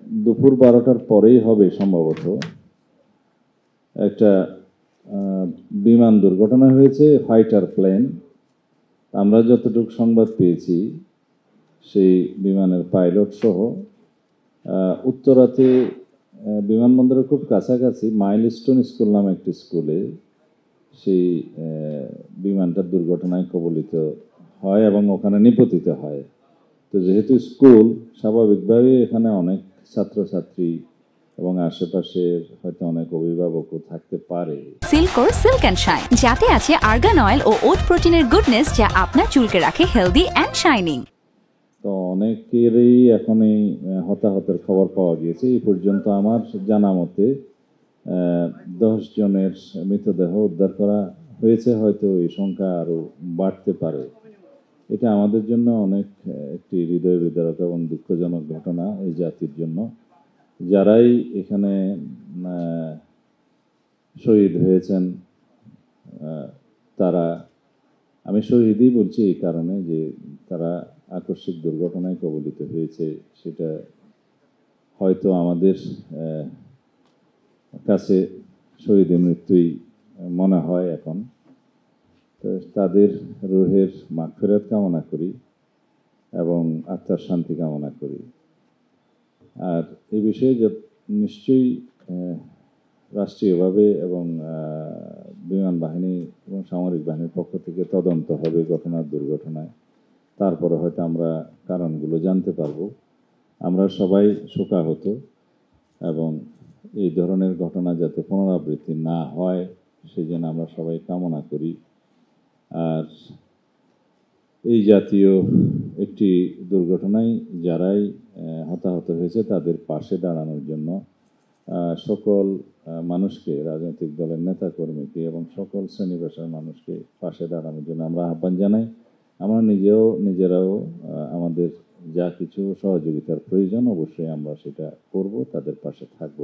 দুপুর 12টার পরেই হবে সম্ভবত একটা বিমান দুর্ঘটনা হয়েছে, ফাইটার প্লেন। আমরা যতটুকু সংবাদ পেয়েছি সেই বিমানের পাইলট সহ উত্তরাতে বিমানবন্দরের খুব কাছাকাছি মাইলস্টোন স্কুল নামে একটি স্কুলে সেই বিমানটা দুর্ঘটনায় কবলিত হয় এবং ওখানে নিপতিত হয়। তো যেহেতু স্কুল, স্বাভাবিকভাবে এখানে অনেক ছাত্রছাত্রী এবং আশেপাশের হয়তো অনেক অভিভাবকও থাকতে পারে। সিল্কোর সিল্ক অ্যান্ড শাইন, যাতে আছে আর্গান অয়েল ও ওট প্রোটিনের গুডনেস, যা আপনার চুলকে রাখে হেলদি অ্যান্ড শাইনিং। তো অনেকেরই এখন এই হতাহতের খবর পাওয়া গিয়েছে। এই পর্যন্ত আমার জানা মতে 10 জনের মৃতদেহ উদ্ধার করা হয়েছে, হয়তো এই সংখ্যা আরও বাড়তে পারে। এটা আমাদের জন্য অনেক একটি হৃদয় বিদারক এবং দুঃখজনক ঘটনা এই জাতির জন্য। যারাই এখানে শহীদ হয়েছেন তারা, আমি শহীদই বলছি এই কারণে যে তারা আকস্মিক দুর্ঘটনায় কবলিত হয়েছে। সেটা হয়তো আমাদের কাছে শহীদের মৃত্যুই মনে হয় এখন। তো তাদের রুহের মাগফিরাত কামনা করি এবং আত্মার শান্তি কামনা করি। আর এই বিষয়ে নিশ্চয়ই রাষ্ট্রীয়ভাবে এবং বিমান বাহিনী এবং সামরিক বাহিনীর পক্ষ থেকে তদন্ত হবে দুর্ঘটনায়। তারপরে হয়তো আমরা কারণগুলো জানতে পারবো। আমরা সবাই শোকাহত এবং এই ধরনের ঘটনা যাতে পুনরাবৃত্তি না হয় সেই জন্য আমরা সবাই কামনা করি। আর এই জাতীয় একটি দুর্ঘটনায় যারাই হতাহত হয়েছে তাদের পাশে দাঁড়ানোর জন্য সকল মানুষকে, রাজনৈতিক দলের নেতাকর্মীকে এবং সকল শ্রেণী পেশার মানুষকে পাশে দাঁড়ানোর জন্য আমরা আহ্বান জানাই। আমরা নিজেরাও আমাদের যা কিছু সহযোগিতার প্রয়োজন অবশ্যই আমরা সেটা করব, তাদের পাশে থাকব।